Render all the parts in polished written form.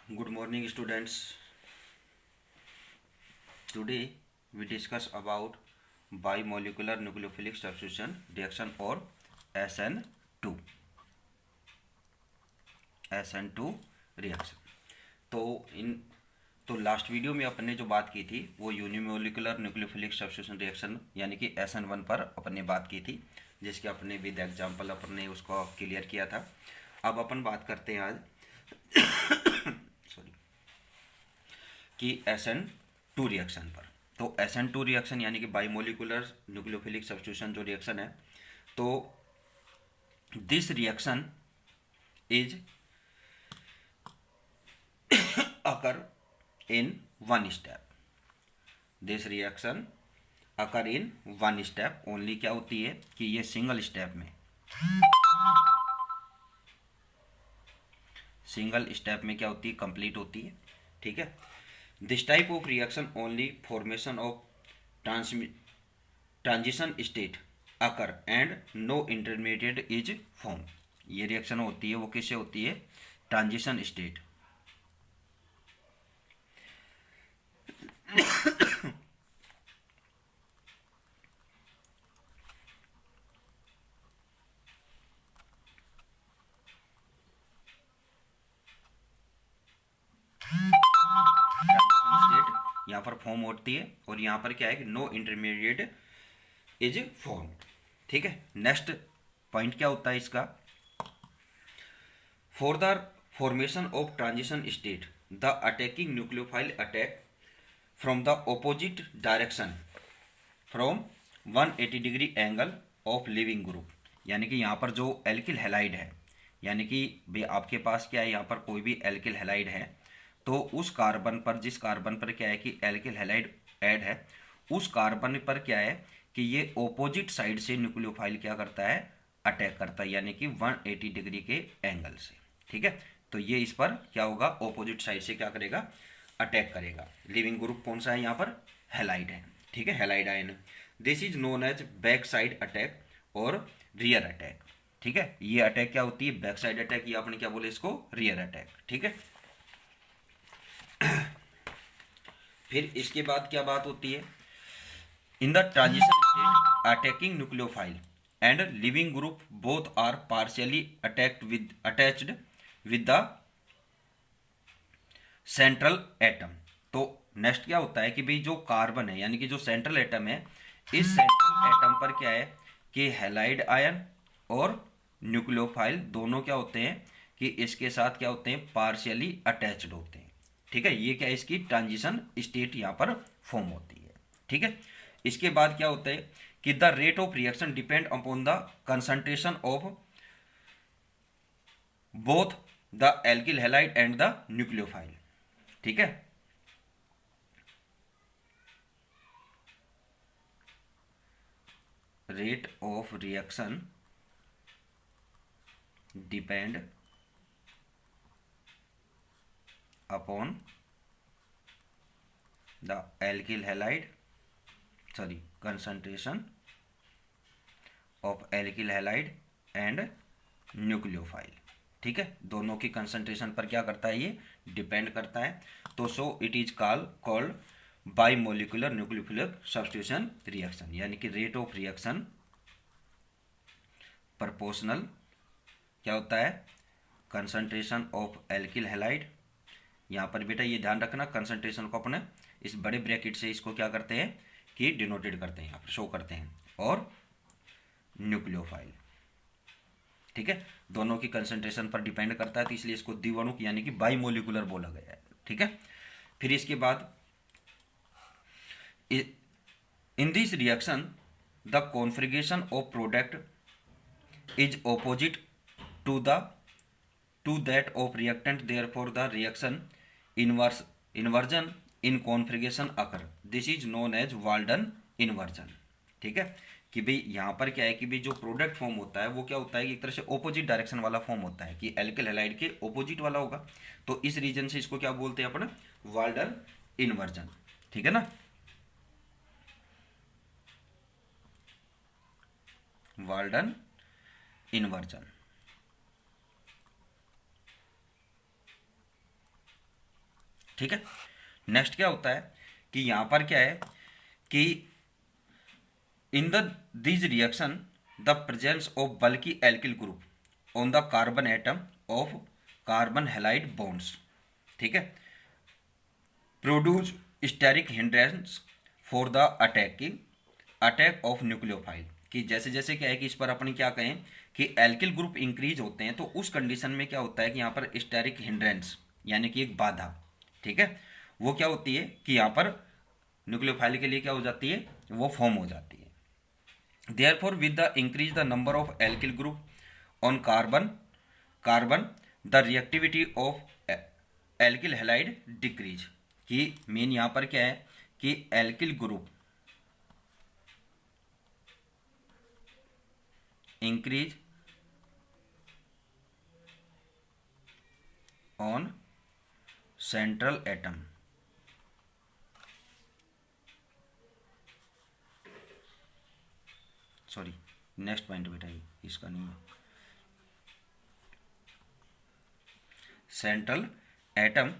Good morning, students. Today we discuss about bimolecular nucleophilic substitution reaction or SN2 SN2 reaction. तो इन तो last video में अपन ने जो बात की थी वो यूनिमोलिकुलर न्यूक्लियोफिलिक सब्स्टिट्यूशन रिएक्शन यानी कि SN1 पर अपन ने बात की थी, जिसके अपने विद एग्जांपल अपन ने उसको क्लियर किया था। अब अपन बात करते हैं आज सॉरी कि SN2 रिएक्शन पर। तो SN2 रिएक्शन यानी कि बाइमोलिकुलर न्यूक्लियोफिलिक सब्स्टिट्यूशन जो रिएक्शन है, तो this reaction is occur in one step. This reaction occur in one step only। क्या होती है कि ये सिंगल स्टेप में क्या होती है, कंप्लीट होती है। ठीक है। This type of reaction only formation of transition state occur and no intermediate is form. ये रिएक्शन होती है वो किससे होती है, ट्रांजिशन स्टेट। यहाँ पर फॉर्म होती है और यहाँ पर क्या है कि नो इंटरमीडिएट इज फॉर्म। ठीक है। नेक्स्ट पॉइंट क्या होता है इसका, for the formation of transition state the attacking nucleophile attack from the opposite direction from 180 degree angle of leaving group. यानी कि यहाँ पर जो एल्किल हैलाइड है, यानी कि भाई आपके पास क्या है, यहाँ पर कोई भी एल्किल हैलाइड है तो उस कार्बन पर, जिस कार्बन पर क्या है कि एल्किल हैलाइड ऐड है, उस कार्बन पर क्या है कि ये ऑपोजिट साइड से न्यूक्लियोफाइल क्या करता है, अटैक करता है, यानी कि 180 डिग्री के एंगल से। ठीक है। तो ये इस पर क्या होगा, ऑपोजिट साइड से क्या करेगा, अटैक करेगा। लिविंग ग्रुप कौन सा है, यहाँ पर हैलाइड है। ठीक है, halide ion. This is known as back side attack और रियर अटैक। ठीक है। ये अटैक क्या होती है, बैक साइड अटैक, ये आपने क्या बोले इसको, रियर अटैक। ठीक है। फिर इसके बाद क्या बात होती है, in the transition state attacking nucleophile and leaving group both are partially attached with the central atom. तो नेक्स्ट क्या होता है कि भाई जो कार्बन है यानी कि जो सेंट्रल एटम है, इस सेंट्रल एटम पर क्या है कि हैलाइड आयन और न्यूक्लियोफाइल दोनों क्या होते हैं कि इसके साथ क्या होते हैं, पार्शियली अटैच्ड होते हैं। ठीक है। ये क्या है, इसकी ट्रांजिशन स्टेट यहाँ पर फॉर्म होती है। ठीक है। इसके बाद क्या होता है कि the rate of reaction depend upon the concentration of both the alkyl halide and the nucleophile. ठीक है। Rate of reaction depend upon the alkyl halide concentration of alkyl halide and nucleophile. ठीक है। दोनों की कंसंट्रेशन पर क्या करता है, ये डिपेंड करता है। तो so it is called bimolecular nucleophilic substitution reaction, यानी कि रेट ऑफ रिएक्शन प्रोपोर्शनल क्या होता है, कंसंट्रेशन ऑफ एल्किल हैलाइड। यहाँ पर बेटा ये ध्यान रखना, कंसंट्रेशन को अपने इस बड़े ब्रैकेट से इसको क्या करते हैं कि डिनोटेड करते हैं, यहाँ पर शो करते हैं, और न्यूक्लियोफाइल। ठीक है। दोनों की कंसंट्रेशन पर डिपेंड करता है, तो इसलिए इसको द्विअणुक यानी कि बाइमोलिकुलर बोला गया है। ठीक है। फिर इसके बाद in this reaction the configuration of product is opposite to that of reactant, therefore the reaction inversion in configuration occur. This is known as Walden inversion. ठीक है। कि भाई यहाँ पर क्या है कि भाई जो प्रोडक्ट फॉर्म होता है वो क्या होता है कि एक तरह से ऑपोजिट डायरेक्शन वाला फॉर्म होता है, कि एल्किल हैलाइड के ऑपोजिट वाला होगा। तो इस रीजन से इसको क्या बोलते हैं अपन, वाल्डन इन्वर्जन। ठीक है ना। Walden inversion. ठीक है। नेक्स्ट क्या होता है कि यहाँ पर क्या है कि in the this reaction the presence of बल्कि alkyl group on the carbon atom of carbon halide bonds, ठीक है, produce steric hindrance for the attack of nucleophile. कि जैसे जैसे क्या है कि इस पर अपन क्या कहें कि एल्किल ग्रुप इंक्रीज होते हैं तो उस कंडीशन में क्या होता है कि यहाँ पर स्टेरिक हिंड्रेंस यानी कि एक बाधा, ठीक है, वो क्या होती है कि यहाँ पर न्यूक्लियोफाइल के लिए क्या हो जाती है, वो फॉर्म हो जाती है। Therefore with the increase the number of alkyl group on carbon the reactivity of alkyl halide decrease. कि मेन यहाँ पर क्या है कि alkyl group increase on central atom, sorry next point बेटा इसका नहीं है, central atom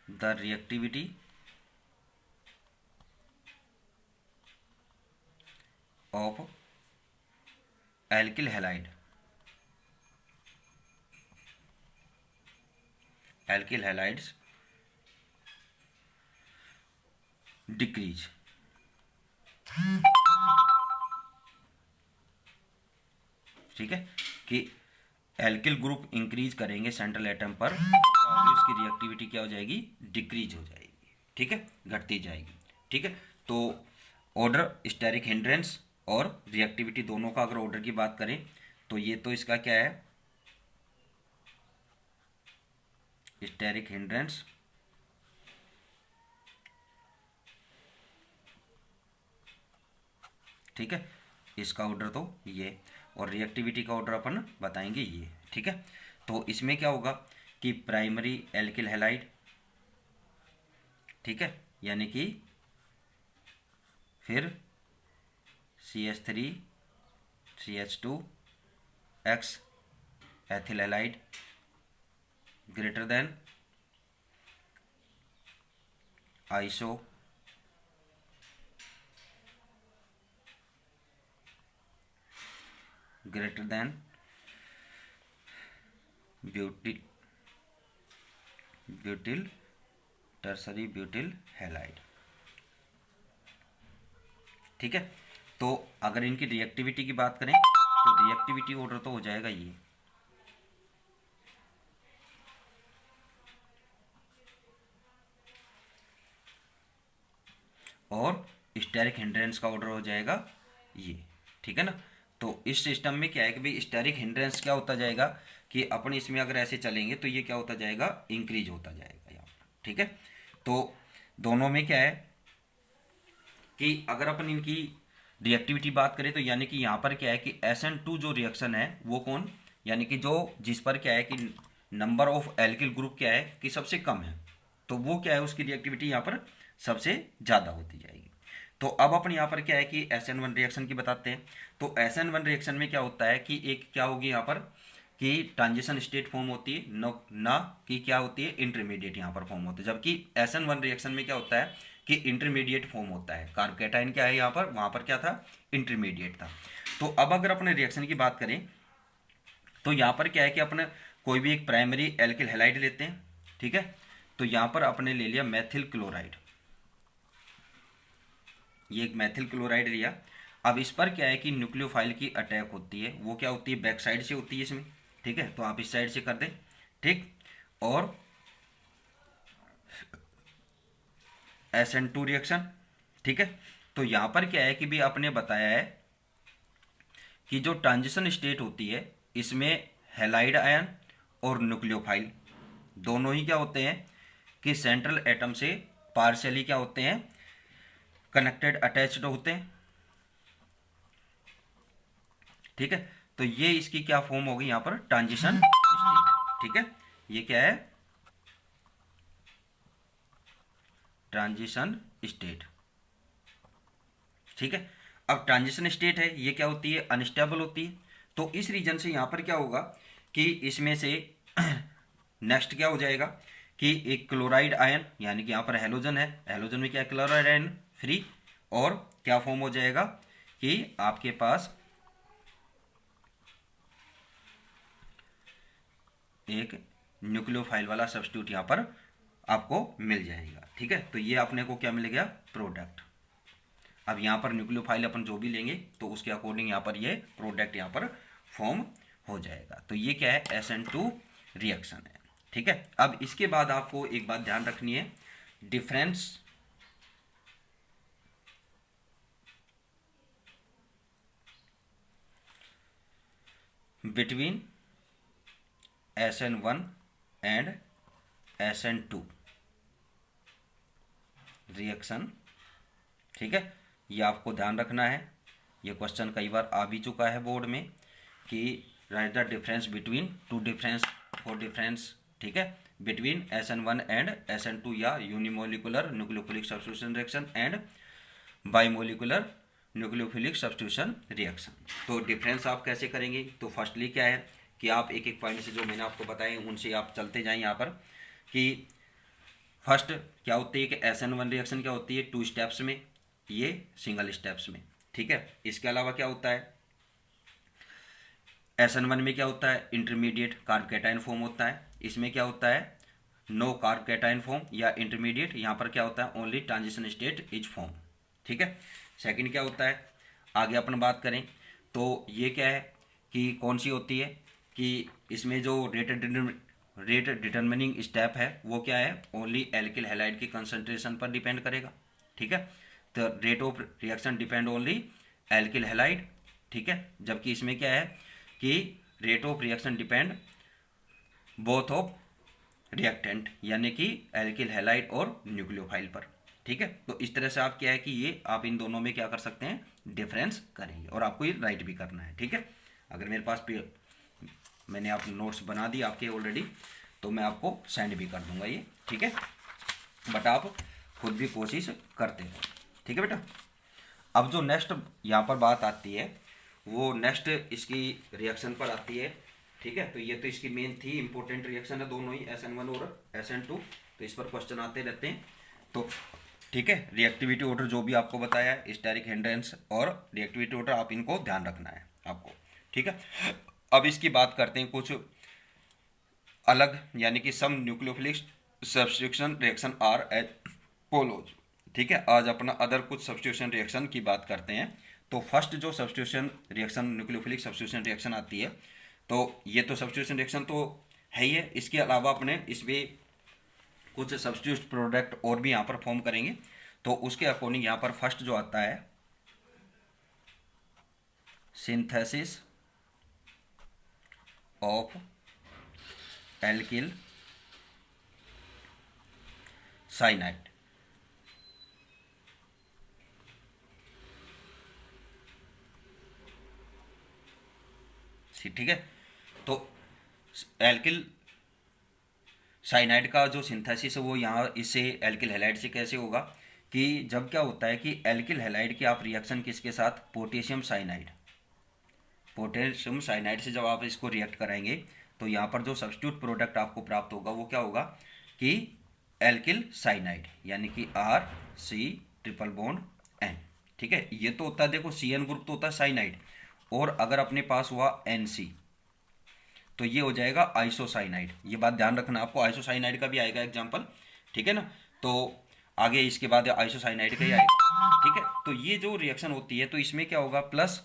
the reactivity of alkyl halides decrease. ठीक है कि एल्किल ग्रुप इंक्रीज करेंगे सेंट्रल एटम पर तो उसकी रिएक्टिविटी क्या हो जाएगी, डिक्रीज हो जाएगी, ठीक है, घटती जाएगी। ठीक है, तो ऑर्डर स्टेरिक हिंड्रेंस और रिएक्टिविटी दोनों का अगर ऑर्डर की बात करें तो ये तो इसका क्या है, स्टेरिक हिंड्रेंस ठीक है, इसका ऑर्डर तो ये, और रिएक्टिविटी का ऑर्डर अपन बताएंगे ये। ठीक है, तो इसमें क्या होगा कि प्राइमरी एल्किल हैलाइड, ठीक है, यानी कि फिर CH3 CH2 X ethyl halide greater than iso greater than butyl tertiary butyl halide. ठीक है, तो अगर इनकी रिएक्टिविटी की बात करें तो रिएक्टिविटी ऑर्डर तो हो जाएगा ये, और स्टेरिक हिंड्रेंस का ऑर्डर हो जाएगा ये। ठीक है ना, तो इस सिस्टम में क्या है कि भाई स्टेरिक हिंड्रेंस क्या होता जाएगा कि अपन इसमें अगर ऐसे चलेंगे तो ये क्या होता जाएगा, इंक्रीज होता जाएगा यहाँ पर। ठीक है, तो दोनों में क्या है कि अगर अपन इनकी रिएक्टिविटी बात करें तो यानी कि यहाँ पर क्या है कि SN2 जो रिएक्शन है वो कौन, यानी कि जो जिस पर क्या है कि नंबर ऑफ एल्किल ग्रुप क्या है कि सबसे कम है, तो वो क्या है उसकी रिएक्टिविटी यहाँ पर सबसे ज़्यादा होती जाएगी। तो अब अपन यहाँ पर क्या है कि SN1 रिएक्शन की बताते हैं। तो SN1 रिएक्शन में क्या होता है कि एक क्या होगी यहाँ पर कि ट्रांजिशन स्टेट फॉर्म होती है, ना कि क्या होती है इंटरमीडिएट यहाँ पर फॉर्म होती है, जबकि SN1 रिएक्शन में क्या होता है कि इंटरमीडिएट फॉर्म होता है। कार्बोकेटाइन क्या है यहाँ पर, वहाँ पर क्या था, इंटरमीडिएट था। तो अब अगर अपने रिएक्शन की बात करें तो यहाँ पर क्या है कि अपने कोई भी एक प्राइमरी एल्किल हैलाइड लेते हैं। ठीक है, तो यहाँ पर अपने ले लिया मैथिल क्लोराइड, ये एक मैथिल क्लोराइड लिया। अब इस पर क्या है कि न्यूक्लियोफाइल की अटैक होती है, वो क्या होती है, बैक साइड से होती है इसमें। ठीक है, तो आप इस साइड से कर दें, ठीक, और SN2 रिएक्शन। ठीक है, तो यहाँ पर क्या है कि भी आपने बताया है कि जो ट्रांजिशन स्टेट होती है इसमें हैलाइड आयन और न्यूक्लियोफाइल दोनों ही क्या होते हैं कि सेंट्रल एटम से पार्शियली क्या होते हैं, कनेक्टेड अटैच्ड होते हैं। ठीक है, तो ये इसकी क्या फॉर्म होगी यहाँ पर, ट्रांजिशन स्टेट। ठीक है, ये क्या है, ट्रांजिशन स्टेट। ठीक है, अब ट्रांजिशन स्टेट है ये क्या होती है, अनस्टेबल होती है। तो इस रीजन से यहाँ पर क्या होगा कि इसमें से नेक्स्ट क्या हो जाएगा कि एक क्लोराइड आयन, यानी कि यहाँ पर हेलोजन है, हेलोजन में क्या है, क्लोराइड आयन फ्री, और क्या फॉर्म हो जाएगा कि आपके पास एक न्यूक्लियोफाइल वाला सब्स्टिट्यूट यहाँ पर आपको मिल जाएगा। ठीक है, तो ये अपने को क्या मिल गया, प्रोडक्ट। अब यहाँ पर न्यूक्लियोफाइल अपन जो भी लेंगे तो उसके अकॉर्डिंग यहाँ पर ये प्रोडक्ट यहाँ पर फॉर्म हो जाएगा। तो ये क्या है, SN2 रिएक्शन है। ठीक है, अब इसके बाद आपको एक बात ध्यान रखनी है, difference between SN1 and SN2 reaction. ठीक है, ये आपको ध्यान रखना है, ये क्वेश्चन कई बार आ भी चुका है बोर्ड में कि write the difference between two difference for difference. ठीक है, बिटवीन SN1 एंड SN2 या unimolecular nucleophilic substitution reaction and bimolecular nucleophilic substitution reaction. तो डिफरेंस आप कैसे करेंगे, तो फर्स्टली क्या है कि आप एक एक पॉइंट से जो मैंने आपको बताए उनसे आप चलते जाएं यहाँ पर, कि फर्स्ट क्या होती है कि SN1 रिएक्शन क्या होती है 2 स्टेप्स में, ये सिंगल स्टेप्स में। ठीक है, इसके अलावा क्या होता है, SN1 में क्या होता है, इंटरमीडिएट कार्ब कैटायन फॉर्म होता है, इसमें क्या होता है, नो कार्ब कैटायन फॉर्म या इंटरमीडिएट, यहाँ पर क्या होता है, only transition state is form. ठीक है, सेकंड क्या होता है, आगे अपन बात करें तो ये क्या है कि कौन सी होती है कि इसमें जो रेट डिटर्मिनिंग स्टेप है वो क्या है, ओनली एल्किल हैलाइड की कंसंट्रेशन पर डिपेंड करेगा। ठीक है, तो rate of reaction depend only alkyl halide. ठीक है, जबकि इसमें क्या है कि rate of reaction depend both of reactant, यानी कि एल्किल हैलाइड और न्यूक्लियोफाइल पर। ठीक है, तो इस तरह से आप क्या है कि ये आप इन दोनों में क्या कर सकते हैं, डिफरेंस करेंगे, और आपको ये राइट भी करना है। ठीक है, अगर मेरे पास मैंने आप नोट्स बना दी आपके ऑलरेडी, तो मैं आपको सेंड भी कर दूंगा ये। ठीक है, बट आप खुद भी कोशिश करते हो। ठीक है बेटा, अब जो नेक्स्ट यहाँ पर बात आती है वो नेक्स्ट इसकी रिएक्शन पर आती है। ठीक है, तो ये तो इसकी मेन थी, इंपॉर्टेंट रिएक्शन है दोनों ही, SN1 और SN2, तो इस पर क्वेश्चन आते रहते हैं। तो ठीक है, रिएक्टिविटी ऑर्डर जो भी आपको बताया है, स्टेरिक हिंड्रेंस और रिएक्टिविटी ऑर्डर, आप इनको ध्यान रखना है आपको। ठीक है, अब इसकी बात करते हैं कुछ अलग, यानी कि some nucleophilic substitution reaction are as follows. ठीक है, आज अपना अदर कुछ सब्स्टिट्यूशन रिएक्शन की बात करते हैं। तो फर्स्ट जो substitution reaction nucleophilic substitution reaction आती है, तो ये तो सब्स्टिट्यूशन रिएक्शन तो है ही है, इसके अलावा अपने इसमें कुछ सब्स्टिट्यूट प्रोडक्ट और भी यहाँ पर फॉर्म करेंगे। तो उसके अकॉर्डिंग यहाँ पर फर्स्ट जो आता है, सिंथेसिस ऑफ एल्किल साइनाइड। ठीक है, तो एल्किल साइनाइड का जो सिंथेसिस है वो यहाँ इससे एल्किल हैलाइड से कैसे होगा कि जब क्या होता है कि एल्किल हैलाइड की आप रिएक्शन किसके साथ, पोटेशियम साइनाइड, पोटेशियम साइनाइड से जब आप इसको रिएक्ट कराएंगे तो यहाँ पर जो सब्स्टिट्यूट प्रोडक्ट आपको प्राप्त होगा वो क्या होगा कि एल्किल साइनाइड, यानी कि RC ट्रिपल बॉन्ड N। ठीक है, ये तो होता है, देखो CN ग्रुप तो होता है साइनाइड, और अगर अपने पास हुआ NC तो ये हो जाएगा आइसोसाइनाइड। ये बात ध्यान रखना, आपको आइसोसाइनाइड का भी आएगा एग्जाम्पल। ठीक है ना, तो आगे इसके बाद आइसोसाइनाइड का ही आएगा। ठीक है, तो ये जो रिएक्शन होती है तो इसमें क्या होगा, प्लस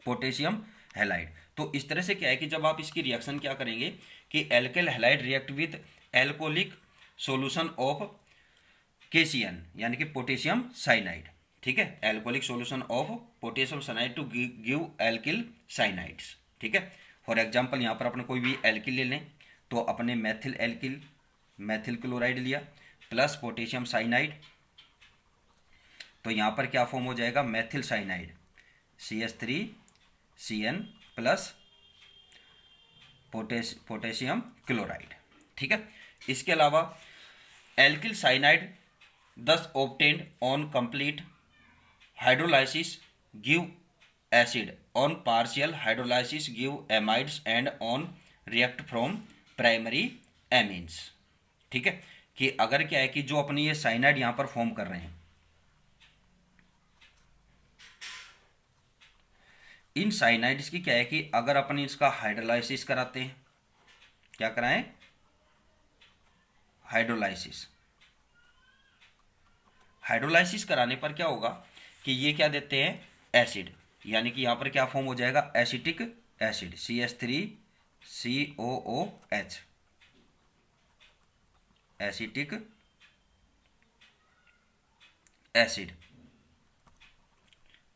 पोटेशियम हैलाइड। तो इस तरह से क्या है कि जब आप इसकी रिएक्शन क्या करेंगे कि alkyl halide react with alcoholic solution of KCN, यानी कि पोटेशियम साइनाइड। ठीक है, alcoholic solution of potassium cyanide to give alkyl cyanides. ठीक है, फॉर एग्जांपल यहाँ पर अपने कोई भी एल्किल ले लें, तो अपने मैथिल एल्किल, मैथिल क्लोराइड लिया प्लस पोटेशियम साइनाइड, तो यहाँ पर क्या फॉर्म हो जाएगा, Maithil cyanide CH3CN plus potassium chloride. ठीक है, इसके अलावा alkyl cyanide thus obtained on complete hydrolysis give acid on partial hydrolysis give amides and on react from primary amines। ठीक है, कि अगर क्या है कि जो अपनी ये साइनाइड यहां पर फॉर्म कर रहे हैं, इन साइनाइड्स की क्या है कि अगर अपन इसका हाइड्रोलाइसिस कराते हैं, क्या कराएं, हाइड्रोलाइसिस। हाइड्रोलाइसिस कराने पर क्या होगा कि ये क्या देते हैं, एसिड, यानी कि यहां पर क्या फॉर्म हो जाएगा, acetic acid, CH3COOH, acetic acid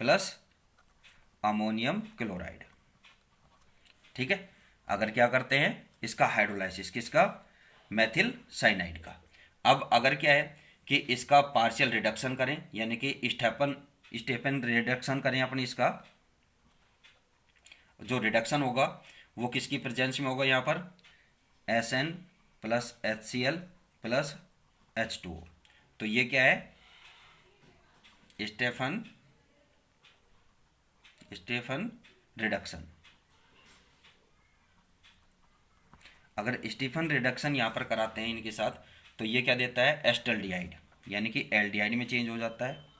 plus ammonium chloride. ठीक है, अगर क्या करते हैं इसका हाइड्रोलाइसिस, किसका, मेथिल साइनाइड का। अब अगर क्या है कि इसका पार्शियल रिडक्शन करें, यानी कि स्टेफन रिडक्शन करें अपनी, इसका जो रिडक्शन होगा वो किसकी प्रेजेंस में होगा, यहाँ पर SN plus HCl plus H2O। तो ये क्या है, स्टेफन रिडक्शन। अगर स्टीफन रिडक्शन यहाँ पर कराते हैं इनके साथ, तो ये क्या देता है, एस्टल्डिहाइड, यानी कि एल्डिहाइड में चेंज हो जाता है।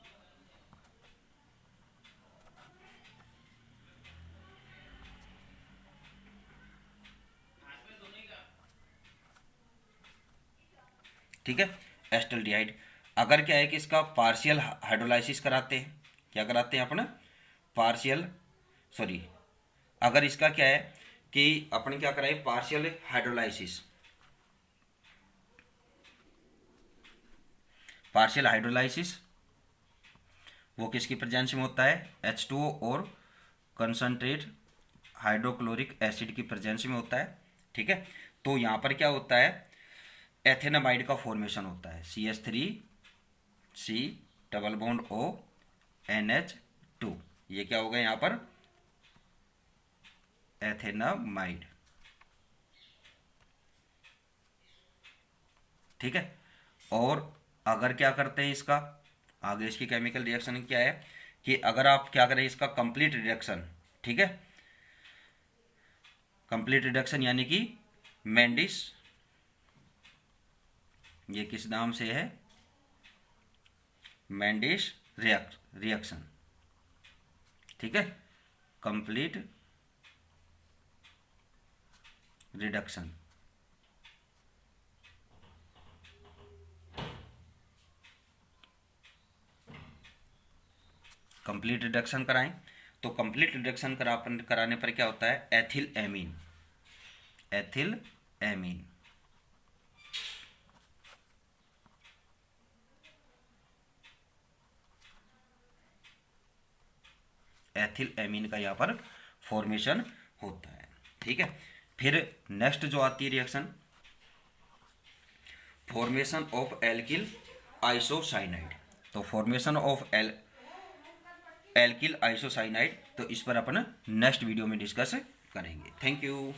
ठीक है, एस्टल्डिहाइड। अगर क्या है कि इसका पार्शियल हाइड्रोलाइसिस कराते हैं, क्या कराते हैं अपन, अगर इसका क्या है कि अपन क्या कराए, पार्शियल हाइड्रोलाइसिस, वो किसकी प्रेजेंस में होता है, H2O और कंसंट्रेट हाइड्रोक्लोरिक एसिड की प्रेजेंस में होता है। ठीक है, तो यहाँ पर क्या होता है, एथेनामाइड का फॉर्मेशन होता है, CH3C double bond O NH2, ये क्या होगा यहाँ पर, एथेनामाइड। ठीक है, और अगर क्या करते हैं इसका आगे, इसकी केमिकल रिएक्शन क्या है कि अगर आप क्या करें इसका कंप्लीट रिडक्शन, ठीक है, कंप्लीट रिडक्शन यानी कि मैंडिस, ये किस नाम से है, मैंडिस रिएक्शन। ठीक है, कंप्लीट रिडक्शन, कंप्लीट रिडक्शन कराएं, तो कंप्लीट रिडक्शन कराने पर क्या होता है, एथिल एमीन, एथिल एमीन का यहाँ पर फॉर्मेशन होता है। ठीक है, फिर नेक्स्ट जो आती है reaction, formation of alkyl isocyanide. तो फॉर्मेशन ऑफ एल्किल आइसोसाइनाइड, तो इस पर अपन नेक्स्ट वीडियो में डिस्कस करेंगे। Thank you.